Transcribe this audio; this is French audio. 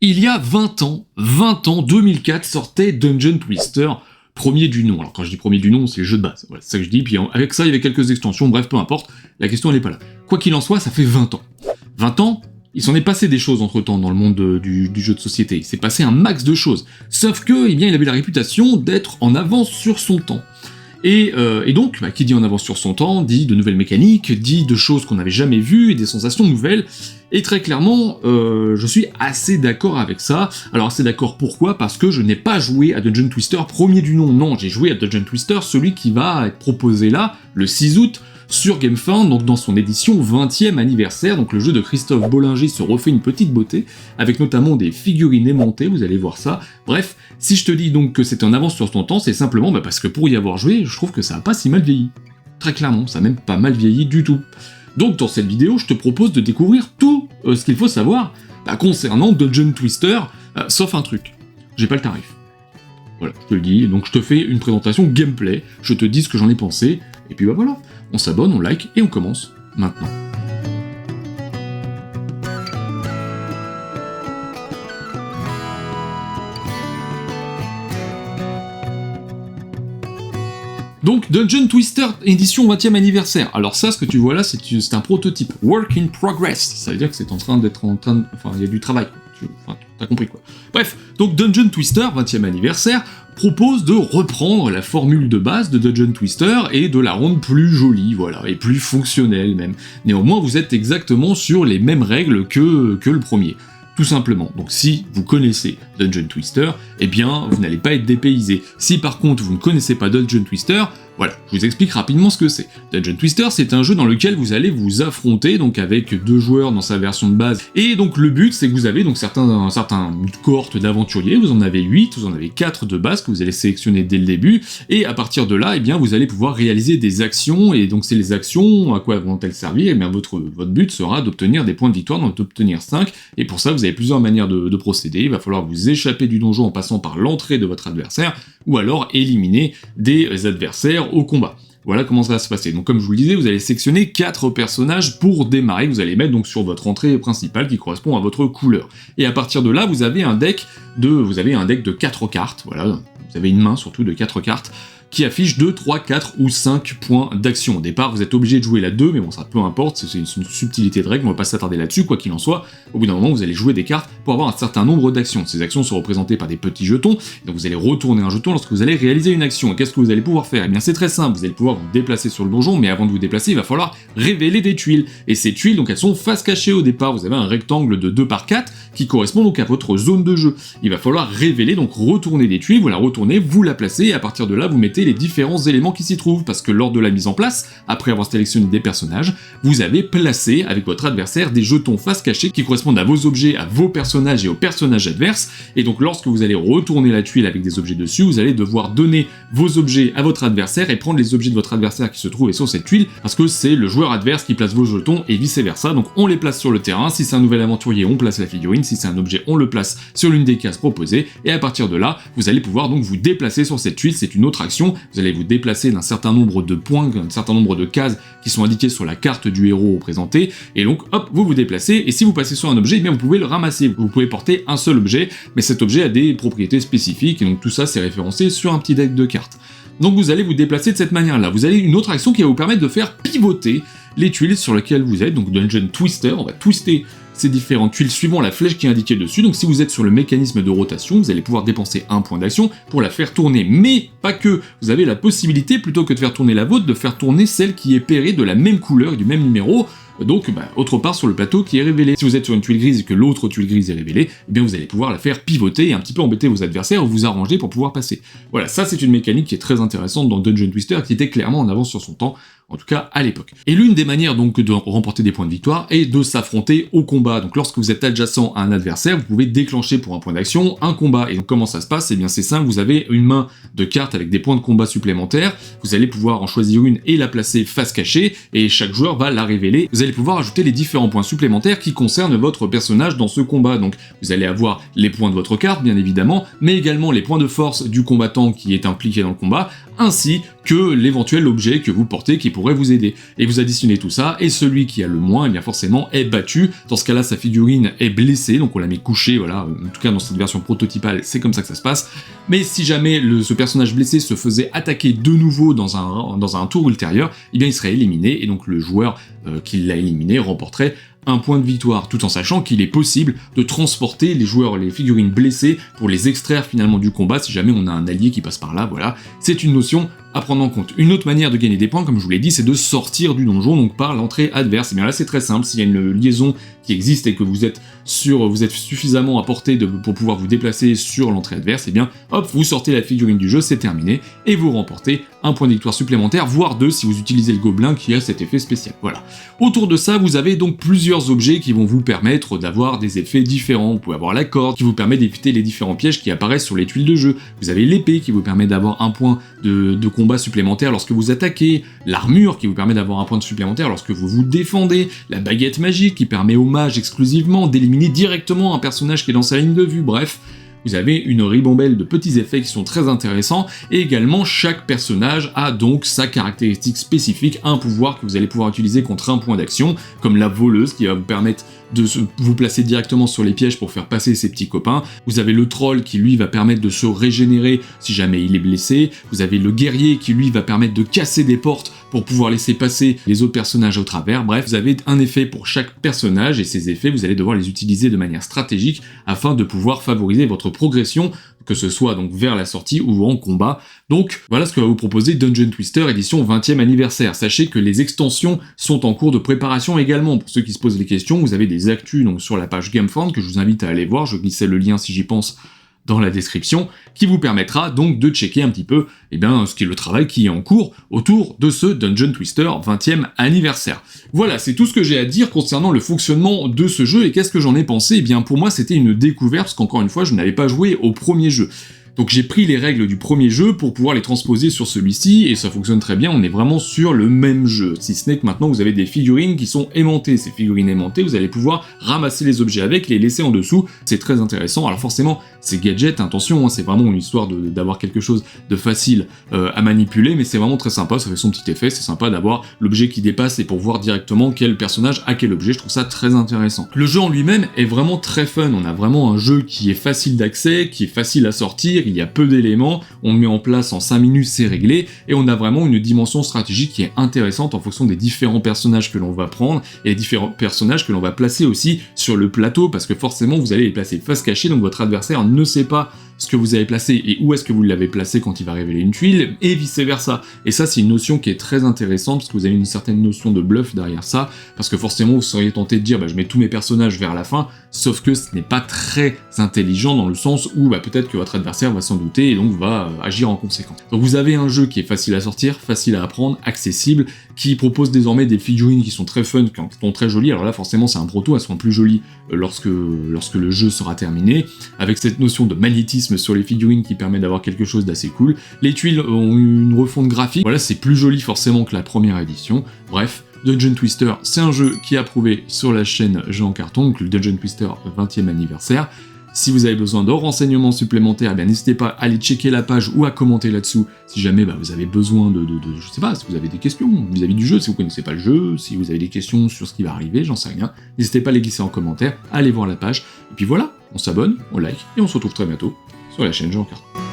Il y a 20 ans, 2004, sortait Dungeon Twister, premier du nom. Alors quand je dis premier du nom, c'est le jeu de base, voilà, c'est ça que je dis, puis avec ça il y avait quelques extensions, bref, peu importe, la question elle est pas là. Quoi qu'il en soit, ça fait 20 ans. 20 ans, il s'en est passé des choses entre-temps dans le monde du jeu de société, il s'est passé un max de choses, sauf que, eh bien, il avait la réputation d'être en avance sur son temps. Et donc, qui dit en avance sur son temps, dit de nouvelles mécaniques, dit de choses qu'on n'avait jamais vues, et des sensations nouvelles, et très clairement, je suis assez d'accord avec ça. Alors assez d'accord pourquoi ? Parce que je n'ai pas joué à Dungeon Twister premier du nom, non, j'ai joué à Dungeon Twister, celui qui va être proposé là, le 6 août, sur GameFound, donc dans son édition 20e anniversaire, donc le jeu de Christophe Bollinger se refait une petite beauté, avec notamment des figurines aimantées, vous allez voir ça. Bref, si je te dis donc que c'est en avance sur ton temps, c'est simplement parce que pour y avoir joué, je trouve que ça a pas si mal vieilli. Très clairement, ça a même pas mal vieilli du tout. Donc dans cette vidéo, je te propose de découvrir tout ce qu'il faut savoir concernant Dungeon Twister, sauf un truc, j'ai pas le tarif. Voilà, je te le dis, donc je te fais une présentation gameplay, je te dis ce que j'en ai pensé, et puis voilà, on s'abonne, on like, et on commence maintenant. Donc Dungeon Twister édition 20e anniversaire. Alors ça, ce que tu vois là, c'est un prototype, work in progress, ça veut dire que c'est enfin, il y a du travail, t'as compris quoi. Bref, donc Dungeon Twister 20e anniversaire propose de reprendre la formule de base de Dungeon Twister et de la rendre plus jolie, voilà, et plus fonctionnelle même. Néanmoins, vous êtes exactement sur les mêmes règles que le premier. Tout simplement. Donc si vous connaissez Dungeon Twister, eh bien, vous n'allez pas être dépaysé. Si par contre, vous ne connaissez pas Dungeon Twister, voilà, je vous explique rapidement ce que c'est. Dungeon Twister, c'est un jeu dans lequel vous allez vous affronter, donc avec 2 joueurs dans sa version de base, et donc le but, c'est que vous avez donc certaines cohortes d'aventuriers, vous en avez 8, vous en avez 4 de base que vous allez sélectionner dès le début, et à partir de là, eh bien, vous allez pouvoir réaliser des actions, et donc c'est les actions, à quoi vont-elles servir ? Eh bien, votre but sera d'obtenir des points de victoire, donc d'obtenir 5, et pour ça, vous avez plusieurs manières de procéder, il va falloir vous échapper du donjon en passant par l'entrée de votre adversaire, ou alors éliminer des adversaires au combat. Voilà comment ça va se passer. Donc comme je vous le disais, vous allez sélectionner 4 personnages pour démarrer, vous allez mettre donc sur votre entrée principale qui correspond à votre couleur. Et à partir de là, vous avez un deck de 4 cartes, voilà, vous avez une main surtout de 4 cartes, qui affiche 2, 3, 4 ou 5 points d'action. Au départ, vous êtes obligé de jouer la 2, mais bon, ça peu importe, c'est une subtilité de règle, on va pas s'attarder là-dessus, quoi qu'il en soit. Au bout d'un moment, vous allez jouer des cartes pour avoir un certain nombre d'actions. Ces actions sont représentées par des petits jetons, donc vous allez retourner un jeton lorsque vous allez réaliser une action. Et qu'est-ce que vous allez pouvoir faire ? Eh bien, c'est très simple, vous allez pouvoir vous déplacer sur le donjon, mais avant de vous déplacer, il va falloir révéler des tuiles. Et ces tuiles, donc elles sont face cachée au départ, vous avez un rectangle de 2 par 4 qui correspond donc à votre zone de jeu. Il va falloir révéler, donc retourner des tuiles, vous la retournez, vous la placez, et à partir de là, vous mettez les différents éléments qui s'y trouvent, parce que lors de la mise en place, après avoir sélectionné des personnages, vous avez placé avec votre adversaire des jetons face cachée qui correspondent à vos objets, à vos personnages et aux personnages adverses, et donc lorsque vous allez retourner la tuile avec des objets dessus, vous allez devoir donner vos objets à votre adversaire et prendre les objets de votre adversaire qui se trouvaient sur cette tuile, parce que c'est le joueur adverse qui place vos jetons et vice versa, donc on les place sur le terrain, si c'est un nouvel aventurier, on place la figurine, si c'est un objet, on le place sur l'une des cases proposées, et à partir de là, vous allez pouvoir donc vous déplacer sur cette tuile, c'est une autre action, vous allez vous déplacer d'un certain nombre de points, d'un certain nombre de cases qui sont indiquées sur la carte du héros présentée, et donc hop, vous vous déplacez, et si vous passez sur un objet, eh bien vous pouvez le ramasser, vous pouvez porter un seul objet, mais cet objet a des propriétés spécifiques, et donc tout ça c'est référencé sur un petit deck de cartes. Donc vous allez vous déplacer de cette manière-là. Vous avez une autre action qui va vous permettre de faire pivoter les tuiles sur lesquelles vous êtes, donc Dungeon Twister, on va twister ces différentes tuiles suivant la flèche qui est indiquée dessus, donc si vous êtes sur le mécanisme de rotation, vous allez pouvoir dépenser un point d'action pour la faire tourner, mais pas que, vous avez la possibilité, plutôt que de faire tourner la vôtre, de faire tourner celle qui est pairée de la même couleur et du même numéro, donc autre part sur le plateau qui est révélé. Si vous êtes sur une tuile grise et que l'autre tuile grise est révélée, eh bien vous allez pouvoir la faire pivoter et un petit peu embêter vos adversaires ou vous arranger pour pouvoir passer. Voilà, ça c'est une mécanique qui est très intéressante dans Dungeon Twister, qui était clairement en avance sur son temps, en tout cas à l'époque. Et l'une des manières donc de remporter des points de victoire est de s'affronter au combat. Donc lorsque vous êtes adjacent à un adversaire, vous pouvez déclencher pour un point d'action un combat. Et donc comment ça se passe ? Eh bien c'est simple, vous avez une main de cartes avec des points de combat supplémentaires, vous allez pouvoir en choisir une et la placer face cachée, et chaque joueur va la révéler. Vous allez pouvoir ajouter les différents points supplémentaires qui concernent votre personnage dans ce combat. Donc vous allez avoir les points de votre carte bien évidemment, mais également les points de force du combattant qui est impliqué dans le combat, ainsi que l'éventuel objet que vous portez qui pourrait vous aider. Et vous additionnez tout ça, et celui qui a le moins, eh bien forcément, est battu. Dans ce cas-là, sa figurine est blessée, donc on la met couchée, voilà, en tout cas dans cette version prototypale, c'est comme ça que ça se passe. Mais si jamais ce personnage blessé se faisait attaquer de nouveau dans un tour ultérieur, eh bien il serait éliminé, et donc le joueur qui l'a éliminé remporterait un point de victoire, tout en sachant qu'il est possible de transporter les figurines blessées pour les extraire finalement du combat si jamais on a un allié qui passe par là, voilà. C'est une notion à prendre en compte. Une autre manière de gagner des points, comme je vous l'ai dit, c'est de sortir du donjon, donc par l'entrée adverse. Et bien là c'est très simple, s'il y a une liaison qui existe et que vous êtes suffisamment à portée pour pouvoir vous déplacer sur l'entrée adverse, et bien hop, vous sortez la figurine du jeu, c'est terminé, et vous remportez un point de victoire supplémentaire, voire deux si vous utilisez le gobelin qui a cet effet spécial. Voilà. Autour de ça, vous avez donc plusieurs objets qui vont vous permettre d'avoir des effets différents. Vous pouvez avoir la corde qui vous permet d'éviter les différents pièges qui apparaissent sur les tuiles de jeu. Vous avez l'épée qui vous permet d'avoir un point de combat supplémentaire lorsque vous attaquez, l'armure qui vous permet d'avoir un point supplémentaire lorsque vous vous défendez, la baguette magique qui permet au mage exclusivement d'éliminer directement un personnage qui est dans sa ligne de vue, bref. Vous avez une ribambelle de petits effets qui sont très intéressants, et également chaque personnage a donc sa caractéristique spécifique, un pouvoir que vous allez pouvoir utiliser contre un point d'action, comme la voleuse qui va vous permettre de vous placer directement sur les pièges pour faire passer ses petits copains. Vous avez le troll qui lui va permettre de se régénérer si jamais il est blessé. Vous avez le guerrier qui lui va permettre de casser des portes pour pouvoir laisser passer les autres personnages au travers. Bref, vous avez un effet pour chaque personnage, et ces effets vous allez devoir les utiliser de manière stratégique afin de pouvoir favoriser votre progression, que ce soit donc vers la sortie ou en combat. Donc voilà ce que va vous proposer Dungeon Twister édition 20e anniversaire. Sachez que les extensions sont en cours de préparation également. Pour ceux qui se posent les questions, vous avez des actus donc sur la page Gamefound que je vous invite à aller voir, je glissais le lien si j'y pense dans la description, qui vous permettra donc de checker un petit peu ce qui est le travail qui est en cours autour de ce Dungeon Twister 20e anniversaire. Voilà, c'est tout ce que j'ai à dire concernant le fonctionnement de ce jeu, et qu'est-ce que j'en ai pensé ? Eh bien pour moi c'était une découverte, parce qu'encore une fois je n'avais pas joué au premier jeu. Donc j'ai pris les règles du premier jeu pour pouvoir les transposer sur celui-ci, et ça fonctionne très bien, on est vraiment sur le même jeu. Si ce n'est que maintenant vous avez des figurines qui sont aimantées. Ces figurines aimantées, vous allez pouvoir ramasser les objets avec, les laisser en dessous, c'est très intéressant. Alors forcément, ces gadgets, attention, c'est vraiment une histoire d'avoir quelque chose de facile à manipuler, mais c'est vraiment très sympa, ça fait son petit effet, c'est sympa d'avoir l'objet qui dépasse et pour voir directement quel personnage a quel objet, je trouve ça très intéressant. Le jeu en lui-même est vraiment très fun, on a vraiment un jeu qui est facile d'accès, qui est facile à sortir, il y a peu d'éléments, on le met en place en 5 minutes, c'est réglé, et on a vraiment une dimension stratégique qui est intéressante en fonction des différents personnages que l'on va prendre, et les différents personnages que l'on va placer aussi sur le plateau, parce que forcément vous allez les placer face cachée, donc votre adversaire ne sait pas ce que vous avez placé et où est-ce que vous l'avez placé quand il va révéler une tuile, et vice versa. Et ça c'est une notion qui est très intéressante, parce que vous avez une certaine notion de bluff derrière ça, parce que forcément vous seriez tenté de dire je mets tous mes personnages vers la fin, sauf que ce n'est pas très intelligent dans le sens où peut-être que votre adversaire va s'en douter et donc va agir en conséquence. Donc vous avez un jeu qui est facile à sortir, facile à apprendre, accessible, qui propose désormais des figurines qui sont très fun, qui sont très jolies. Alors là forcément c'est un proto, elles seront plus jolies lorsque le jeu sera terminé, avec cette notion de magnétisme sur les figurines qui permet d'avoir quelque chose d'assez cool. Les tuiles ont une refonte graphique, voilà, c'est plus joli forcément que la première édition. Bref, Dungeon Twister, c'est un jeu qui est approuvé sur la chaîne Jeux en carton, donc le Dungeon Twister 20e anniversaire. Si vous avez besoin de renseignements supplémentaires, n'hésitez pas à aller checker la page ou à commenter là-dessous si jamais vous avez besoin je sais pas, si vous avez des questions vis-à-vis du jeu, si vous connaissez pas le jeu, si vous avez des questions sur ce qui va arriver, j'en sais rien, n'hésitez pas à les glisser en commentaire, allez voir la page, et puis voilà, on s'abonne, on like, et on se retrouve très bientôt sur la chaîne Jeux en carton.